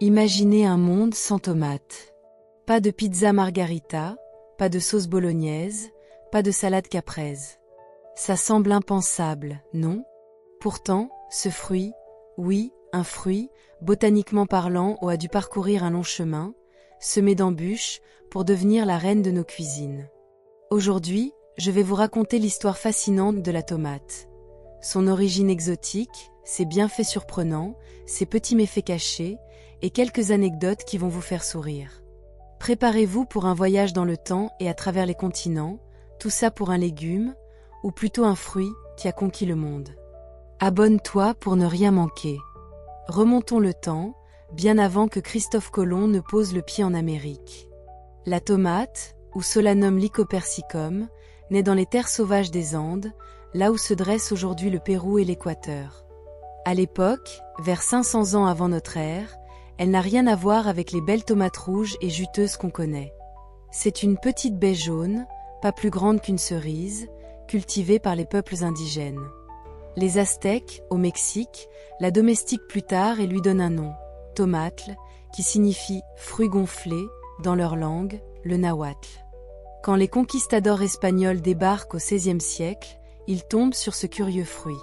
Imaginez un monde sans tomates. Pas de pizza margarita, pas de sauce bolognaise, pas de salade caprese. Ça semble impensable, non? Pourtant, ce fruit, oui, un fruit, botaniquement parlant, a dû parcourir un long chemin, semé d'embûches, pour devenir la reine de nos cuisines. Aujourd'hui, je vais vous raconter l'histoire fascinante de la tomate. Son origine exotique, ses bienfaits surprenants, ses petits méfaits cachés, et quelques anecdotes qui vont vous faire sourire. Préparez-vous pour un voyage dans le temps et à travers les continents, tout ça pour un légume, ou plutôt un fruit, qui a conquis le monde. Abonne-toi pour ne rien manquer. Remontons le temps, bien avant que Christophe Colomb ne pose le pied en Amérique. La tomate, ou Solanum lycopersicum, naît dans les terres sauvages des Andes, là où se dressent aujourd'hui le Pérou et l'Équateur. À l'époque, vers 500 ans avant notre ère, elle n'a rien à voir avec les belles tomates rouges et juteuses qu'on connaît. C'est une petite baie jaune, pas plus grande qu'une cerise, cultivée par les peuples indigènes. Les Aztèques, au Mexique, la domestiquent plus tard et lui donnent un nom, tomatl, qui signifie « fruit gonflé » dans leur langue, le nahuatl. Quand les conquistadors espagnols débarquent au XVIe siècle, ils tombent sur ce curieux fruit.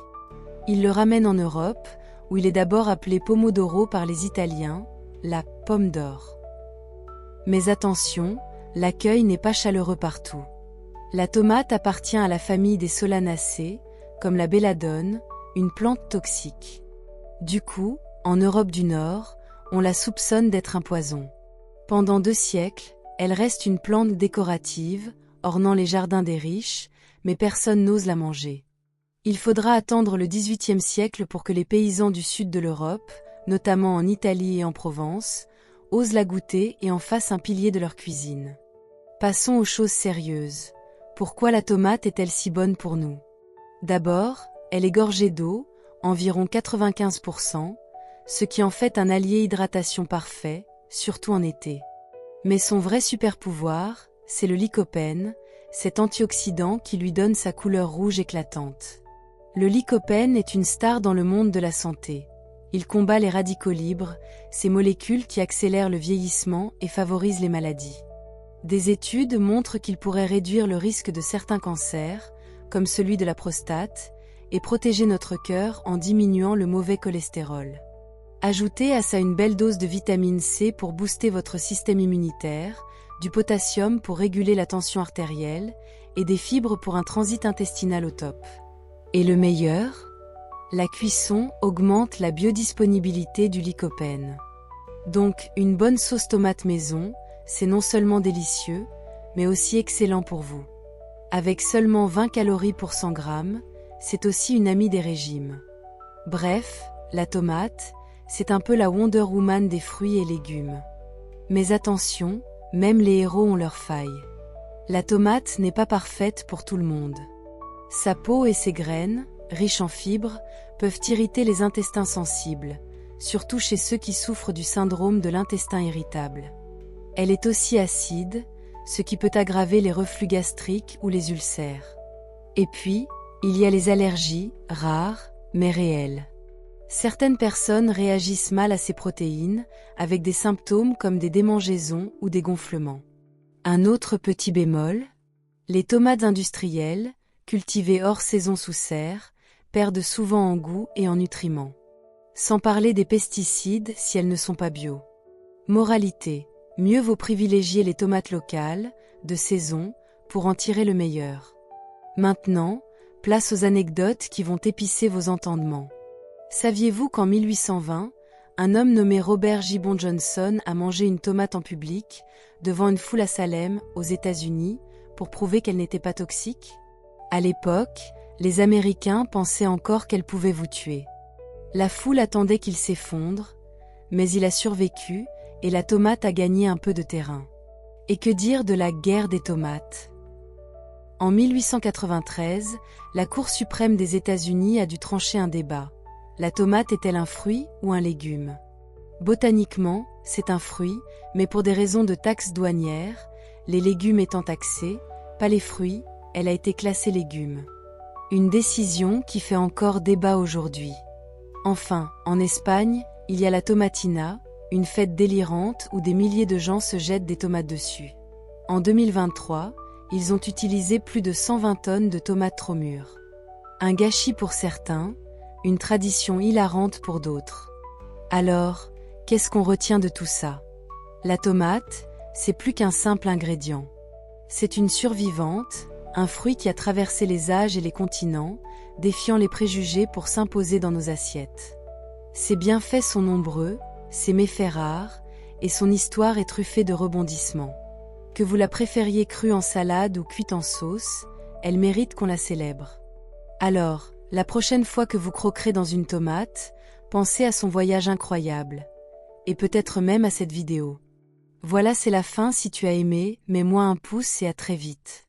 Ils le ramènent en Europe, où il est d'abord appelé pomodoro par les Italiens, la pomme d'or. Mais attention, l'accueil n'est pas chaleureux partout. La tomate appartient à la famille des Solanacées, comme la belladone, une plante toxique. Du coup, en Europe du Nord, on la soupçonne d'être un poison. Pendant 2 siècles, elle reste une plante décorative, ornant les jardins des riches, mais personne n'ose la manger. Il faudra attendre le XVIIIe siècle pour que les paysans du sud de l'Europe, notamment en Italie et en Provence, osent la goûter et en fassent un pilier de leur cuisine. Passons aux choses sérieuses. Pourquoi la tomate est-elle si bonne pour nous? D'abord, elle est gorgée d'eau, environ 95%, ce qui en fait un allié hydratation parfait, surtout en été. Mais son vrai super pouvoir, c'est le lycopène, cet antioxydant qui lui donne sa couleur rouge éclatante. Le lycopène est une star dans le monde de la santé. Il combat les radicaux libres, ces molécules qui accélèrent le vieillissement et favorisent les maladies. Des études montrent qu'il pourrait réduire le risque de certains cancers, comme celui de la prostate, et protéger notre cœur en diminuant le mauvais cholestérol. Ajoutez à ça une belle dose de vitamine C pour booster votre système immunitaire, du potassium pour réguler la tension artérielle, et des fibres pour un transit intestinal au top. Et le meilleur? La cuisson augmente la biodisponibilité du lycopène. Donc, une bonne sauce tomate maison, c'est non seulement délicieux, mais aussi excellent pour vous. Avec seulement 20 calories pour 100 grammes, c'est aussi une amie des régimes. Bref, la tomate, c'est un peu la Wonder Woman des fruits et légumes. Mais attention, même les héros ont leurs failles. La tomate n'est pas parfaite pour tout le monde. Sa peau et ses graines, riches en fibres, peuvent irriter les intestins sensibles, surtout chez ceux qui souffrent du syndrome de l'intestin irritable. Elle est aussi acide, ce qui peut aggraver les reflux gastriques ou les ulcères. Et puis, il y a les allergies, rares, mais réelles. Certaines personnes réagissent mal à ces protéines, avec des symptômes comme des démangeaisons ou des gonflements. Un autre petit bémol, les tomates industrielles, cultivées hors saison sous serre, perdent souvent en goût et en nutriments. Sans parler des pesticides si elles ne sont pas bio. Moralité, mieux vaut privilégier les tomates locales, de saison, pour en tirer le meilleur. Maintenant, place aux anecdotes qui vont épicer vos entendements. Saviez-vous qu'en 1820, un homme nommé Robert Gibbon Johnson a mangé une tomate en public, devant une foule à Salem, aux États-Unis, pour prouver qu'elle n'était pas toxique? À l'époque, les Américains pensaient encore qu'elle pouvait vous tuer. La foule attendait qu'il s'effondre, mais il a survécu, et la tomate a gagné un peu de terrain. Et que dire de la guerre des tomates? En 1893, la Cour suprême des États-Unis a dû trancher un débat. La tomate est-elle un fruit ou un légume? Botaniquement, c'est un fruit, mais pour des raisons de taxes douanières, les légumes étant taxés, pas les fruits, elle a été classée légume. Une décision qui fait encore débat aujourd'hui. Enfin, en Espagne, il y a la tomatina, une fête délirante où des milliers de gens se jettent des tomates dessus. En 2023, ils ont utilisé plus de 120 tonnes de tomates trop mûres. Un gâchis pour certains, une tradition hilarante pour d'autres. Alors, qu'est-ce qu'on retient de tout ça? La tomate, c'est plus qu'un simple ingrédient. C'est une survivante, un fruit qui a traversé les âges et les continents, défiant les préjugés pour s'imposer dans nos assiettes. Ses bienfaits sont nombreux, ses méfaits rares, et son histoire est truffée de rebondissements. Que vous la préfériez crue en salade ou cuite en sauce, elle mérite qu'on la célèbre. Alors, la prochaine fois que vous croquerez dans une tomate, pensez à son voyage incroyable. Et peut-être même à cette vidéo. Voilà, c'est la fin. Si tu as aimé, mets-moi un pouce et à très vite.